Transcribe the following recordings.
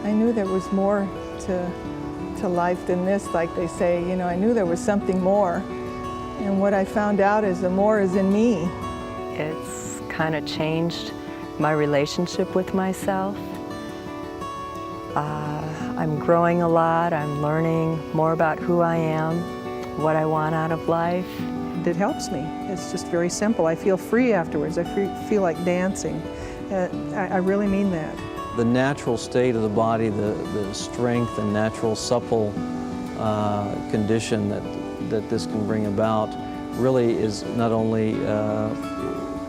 I knew there was more to life than this, like they say. You know, I knew there was something more. And what I found out is the more is in me. It's kind of changed my relationship with myself. I'm growing a lot. I'm learning more about who I am, what I want out of life. It helps me. It's just very simple. I feel free afterwards. I feel like dancing. I really mean that. The natural state of the body, the strength and natural supple condition that this can bring about really is not only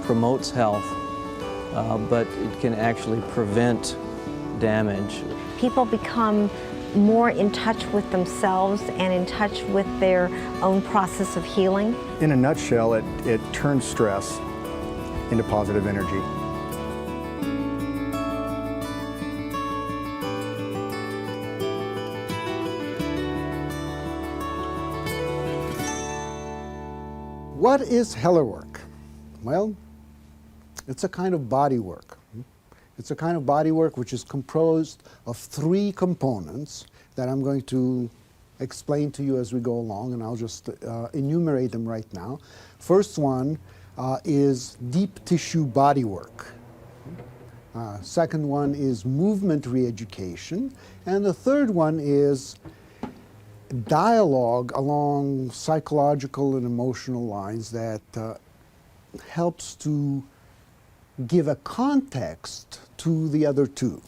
promotes health, but it can actually prevent damage. People become more in touch with themselves and in touch with their own process of healing. In a nutshell, it turns stress into positive energy. What is Hellerwork? Well, it's a kind of body work. It's a kind of body work which is composed of 3 components that I'm going to explain to you as we go along, and I'll just enumerate them right now. First one is deep tissue body work. Second one is movement re-education. And the third one is dialogue along psychological and emotional lines that helps to give a context to the other 2.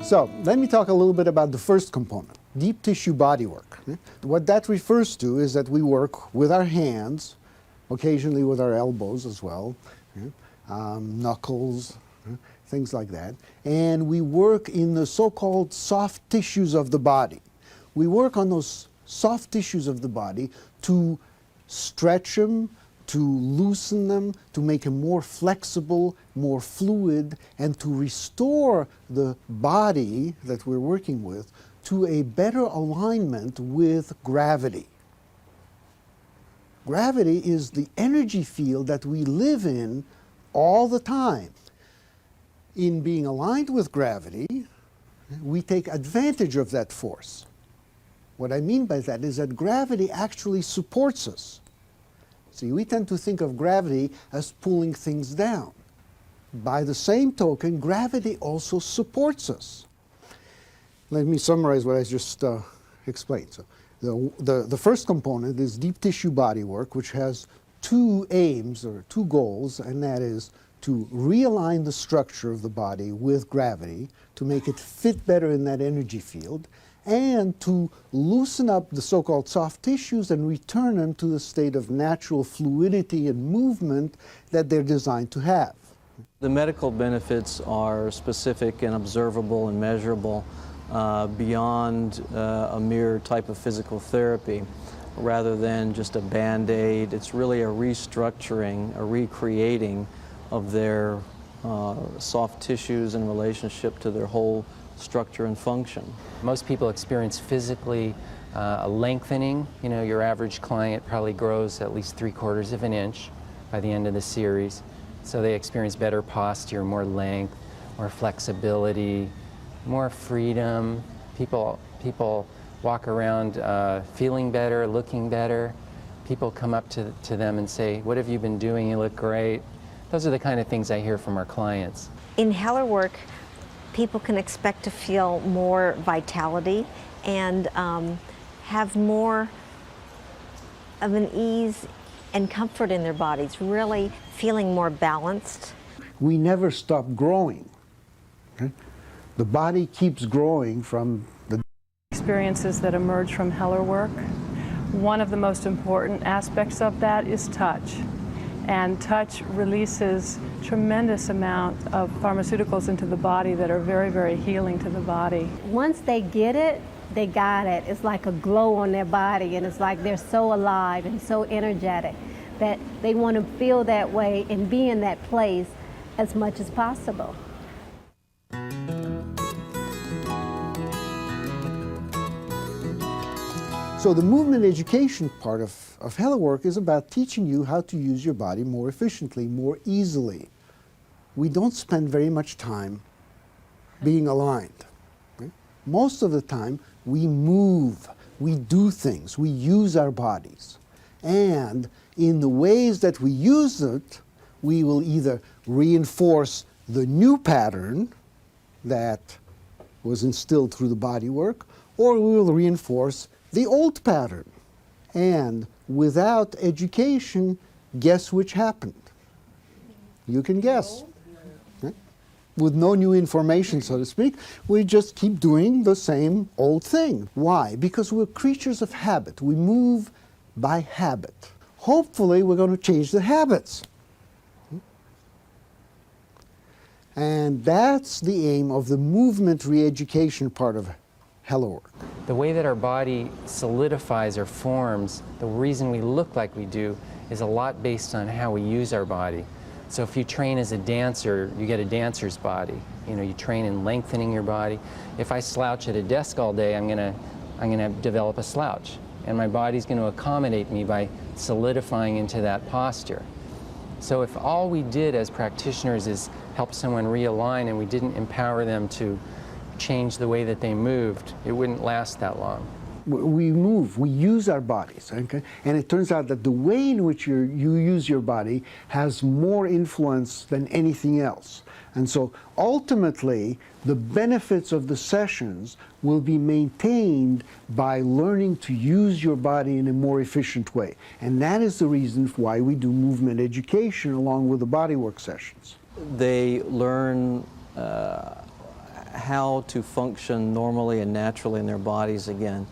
So let me talk a little bit about the first component, deep tissue body work. What that refers to is that we work with our hands, occasionally with our elbows as well, knuckles, things like that, and we work in the so-called soft tissues of the body. We work on those soft tissues of the body to stretch them, to loosen them, to make them more flexible, more fluid, and to restore the body that we're working with to a better alignment with gravity. Gravity is the energy field that we live in all the time. In being aligned with gravity, we take advantage of that force. What I mean by that is that gravity actually supports us. See, we tend to think of gravity as pulling things down. By the same token, gravity also supports us. Let me summarize what I just explained. So the first component is deep tissue body work, which has 2 aims or 2 goals, and that is to realign the structure of the body with gravity, to make it fit better in that energy field, and to loosen up the so-called soft tissues and return them to the state of natural fluidity and movement that they're designed to have. The medical benefits are specific and observable and measurable beyond a mere type of physical therapy. Rather than just a Band-Aid, it's really a restructuring, a recreating of their soft tissues in relationship to their whole structure and function. Most people experience physically a lengthening. You know, your average client probably grows at least 3/4 of an inch by the end of the series. So they experience better posture, more length, more flexibility, more freedom. People walk around feeling better, looking better. People come up to them and say, "What have you been doing? You look great." Those are the kind of things I hear from our clients. In Hellerwork, people can expect to feel more vitality and have more of an ease and comfort in their bodies, really feeling more balanced. We never stop growing. Okay? The body keeps growing from the experiences that emerge from Hellerwork. One of the most important aspects of that is touch. And touch releases tremendous amount of pharmaceuticals into the body that are very, very healing to the body. Once they get it, they got it. It's like a glow on their body, and it's like they're so alive and so energetic that they want to feel that way and be in that place as much as possible. So the movement education part of Hellerwork is about teaching you how to use your body more efficiently, more easily. We don't spend very much time being aligned. Right? Most of the time, we move, we do things, we use our bodies. And in the ways that we use it, we will either reinforce the new pattern that was instilled through the body work, or we will reinforce the old pattern. And without education, guess which happened? You can guess. Right? With no new information, so to speak, we just keep doing the same old thing. Why? Because we're creatures of habit. We move by habit. Hopefully, we're going to change the habits. And that's the aim of the movement re-education part of Hellerwork. The way that our body solidifies or forms, the reason we look like we do, is a lot based on how we use our body. So if you train as a dancer, you get a dancer's body. You know, you train in lengthening your body. If I slouch at a desk all day, I'm gonna develop a slouch. And my body's going to accommodate me by solidifying into that posture. So if all we did as practitioners is help someone realign and we didn't empower them to change the way that they moved, it wouldn't last that long. We move, we use our bodies, okay? And it turns out that the way in which you use your body has more influence than anything else. And so ultimately, the benefits of the sessions will be maintained by learning to use your body in a more efficient way. And that is the reason why we do movement education along with the bodywork sessions. They learn how to function normally and naturally in their bodies again.